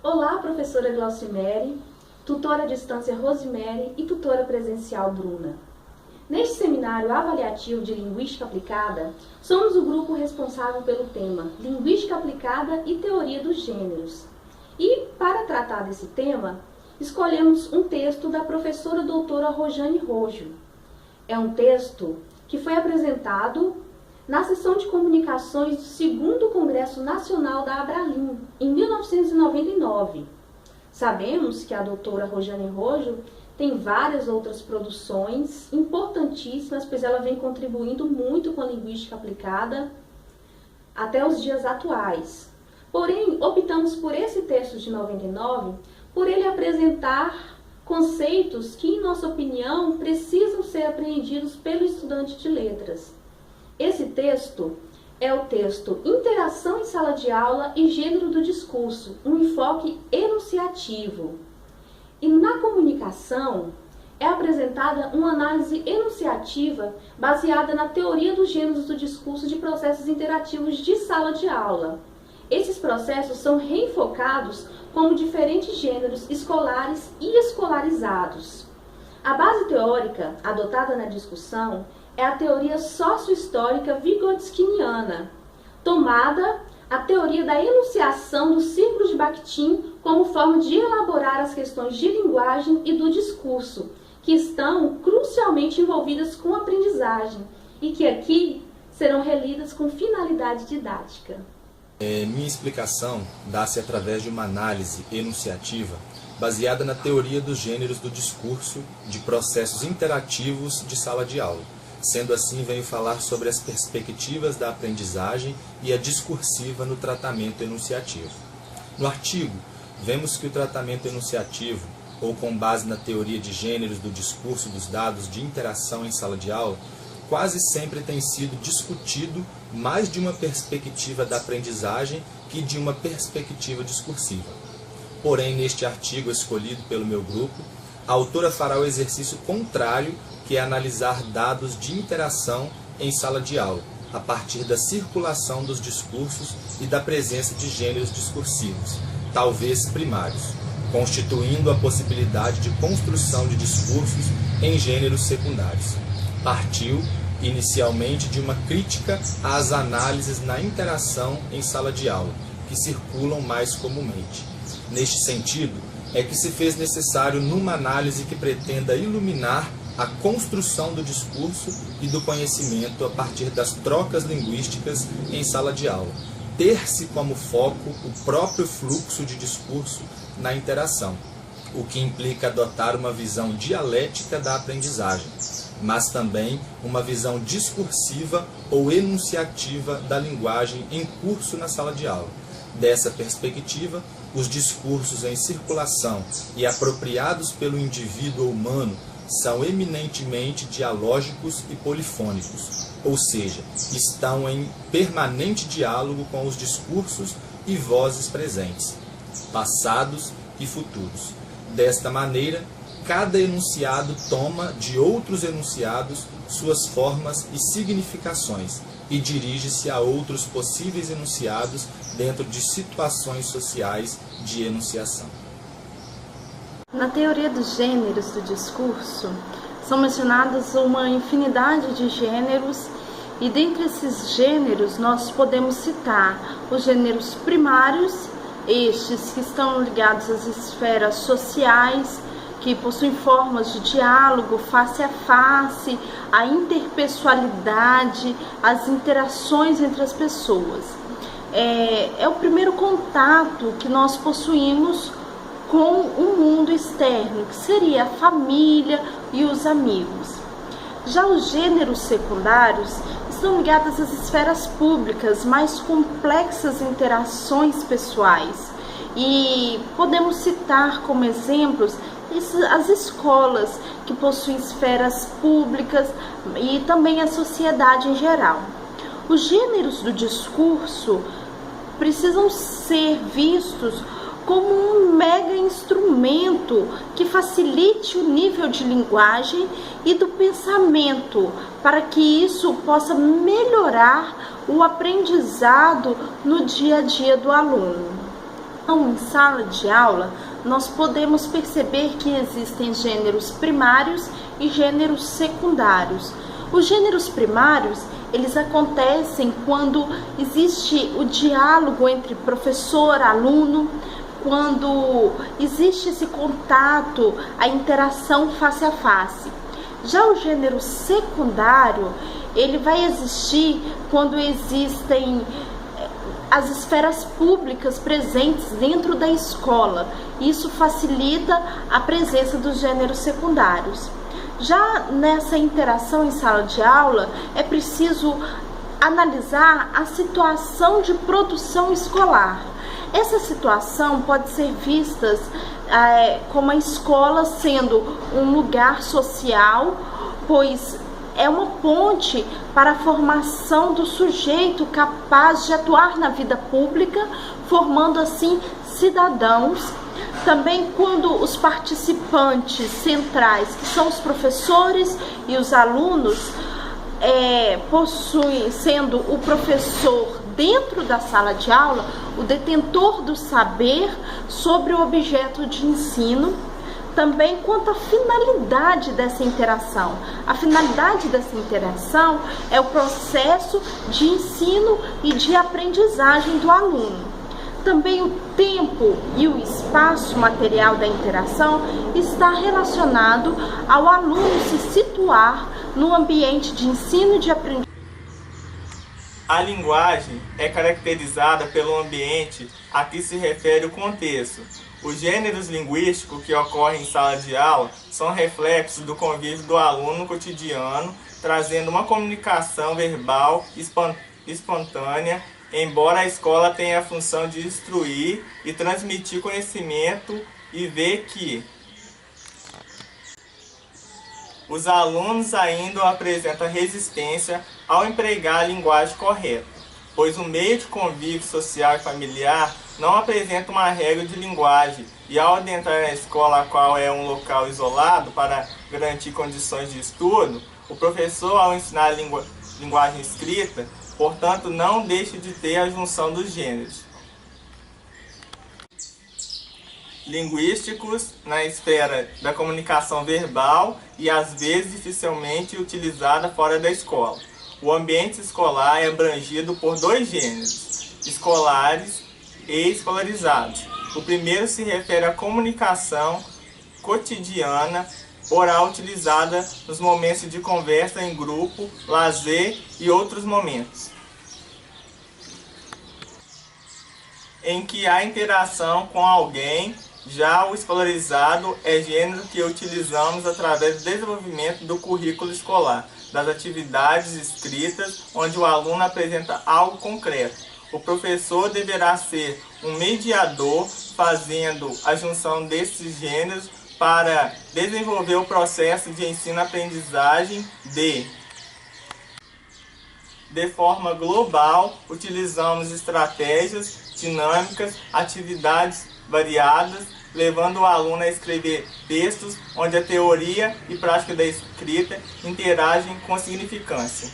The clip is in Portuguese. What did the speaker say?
Olá, professora Glaucimere, tutora à distância Rosemary e tutora presencial Bruna. Neste seminário avaliativo de Linguística Aplicada, somos o grupo responsável pelo tema Linguística Aplicada e Teoria dos Gêneros. E, para tratar desse tema, escolhemos um texto da professora doutora Rojane Rojo. É um texto que foi apresentado na sessão de comunicações do 2º Congresso Nacional da Abralim, em 1999. Sabemos que a doutora Rojane Rojo tem várias outras produções importantíssimas, pois ela vem contribuindo muito com a linguística aplicada até os dias atuais. Porém, optamos por esse texto de 99, por ele apresentar conceitos que, em nossa opinião, precisam ser apreendidos pelo estudante de letras. Esse texto é o texto Interação em Sala de Aula e Gênero do Discurso, um enfoque enunciativo. E na comunicação é apresentada uma análise enunciativa baseada na teoria dos gêneros do discurso de processos interativos de sala de aula. Esses processos são reenfocados como diferentes gêneros escolares e escolarizados. A base teórica adotada na discussão é a teoria sociohistórica vygotskiniana, tomada a teoria da enunciação do círculo de Bakhtin como forma de elaborar as questões de linguagem e do discurso, que estão crucialmente envolvidas com a aprendizagem e que aqui serão relidas com finalidade didática. Minha explicação dá-se através de uma análise enunciativa baseada na teoria dos gêneros do discurso de processos interativos de sala de aula. Sendo assim, venho falar sobre as perspectivas da aprendizagem e a discursiva no tratamento enunciativo. No artigo, vemos que o tratamento enunciativo, ou com base na teoria de gêneros do discurso dos dados de interação em sala de aula, quase sempre tem sido discutido mais de uma perspectiva da aprendizagem que de uma perspectiva discursiva. Porém, neste artigo escolhido pelo meu grupo, a autora fará o exercício contrário, que é analisar dados de interação em sala de aula, a partir da circulação dos discursos e da presença de gêneros discursivos, talvez primários, constituindo a possibilidade de construção de discursos em gêneros secundários. Partiu, inicialmente, de uma crítica às análises na interação em sala de aula, que circulam mais comumente. Neste sentido, é que se fez necessário numa análise que pretenda iluminar a construção do discurso e do conhecimento a partir das trocas linguísticas em sala de aula, ter-se como foco o próprio fluxo de discurso na interação, o que implica adotar uma visão dialética da aprendizagem, mas também uma visão discursiva ou enunciativa da linguagem em curso na sala de aula. Dessa perspectiva, os discursos em circulação e apropriados pelo indivíduo humano são eminentemente dialógicos e polifônicos, ou seja, estão em permanente diálogo com os discursos e vozes presentes, passados e futuros. Desta maneira, cada enunciado toma de outros enunciados suas formas e significações e dirige-se a outros possíveis enunciados dentro de situações sociais de enunciação. Na teoria dos gêneros do discurso, são mencionados uma infinidade de gêneros e dentre esses gêneros nós podemos citar os gêneros primários, estes que estão ligados às esferas sociais, que possuem formas de diálogo face a face, a interpessoalidade, as interações entre as pessoas. É o primeiro contato que nós possuímos com o mundo externo, que seria a família e os amigos. Já os gêneros secundários estão ligados às esferas públicas, mais complexas interações pessoais. E podemos citar como exemplos as escolas, que possuem esferas públicas, e também a sociedade em geral. Os gêneros do discurso precisam ser vistos como um mega instrumento que facilite o nível de linguagem e do pensamento, para que isso possa melhorar o aprendizado no dia a dia do aluno. Então, em sala de aula, nós podemos perceber que existem gêneros primários e gêneros secundários. Os gêneros primários, eles acontecem quando existe o diálogo entre professor e aluno, quando existe esse contato, a interação face a face. Já o gênero secundário, ele vai existir quando existem as esferas públicas presentes dentro da escola. Isso facilita a presença dos gêneros secundários. Já nessa interação em sala de aula, é preciso analisar a situação de produção escolar. Essa situação pode ser vista como a escola sendo um lugar social, pois é uma ponte para a formação do sujeito capaz de atuar na vida pública, formando assim cidadãos. Também quando os participantes centrais, que são os professores e os alunos, possuem, sendo o professor dentro da sala de aula, o detentor do saber sobre o objeto de ensino. Também quanto à finalidade dessa interação. A finalidade dessa interação é o processo de ensino e de aprendizagem do aluno. Também o tempo e o espaço material da interação está relacionado ao aluno se situar no ambiente de ensino e de aprendizagem. A linguagem é caracterizada pelo ambiente a que se refere o contexto. Os gêneros linguísticos que ocorrem em sala de aula são reflexos do convívio do aluno no cotidiano, trazendo uma comunicação verbal espontânea, embora a escola tenha a função de instruir e transmitir conhecimento, e ver que os alunos ainda apresentam resistência ao empregar a linguagem correta, pois o meio de convívio social e familiar não apresenta uma regra de linguagem, e ao adentrar na escola, a qual é um local isolado para garantir condições de estudo, o professor, ao ensinar a linguagem escrita, portanto, não deixa de ter a junção dos gêneros linguísticos na esfera da comunicação verbal e às vezes dificilmente utilizada fora da escola. O ambiente escolar é abrangido por dois gêneros, escolares e escolarizados. O primeiro se refere à comunicação cotidiana oral utilizada nos momentos de conversa em grupo, lazer e outros momentos em que há interação com alguém. Já o escolarizado é gênero que utilizamos através do desenvolvimento do currículo escolar, das atividades escritas, onde o aluno apresenta algo concreto. O professor deverá ser um mediador, fazendo a junção desses gêneros para desenvolver o processo de ensino-aprendizagem de forma global. Utilizamos estratégias dinâmicas, atividades variadas, levando o aluno a escrever textos onde a teoria e prática da escrita interagem com significância.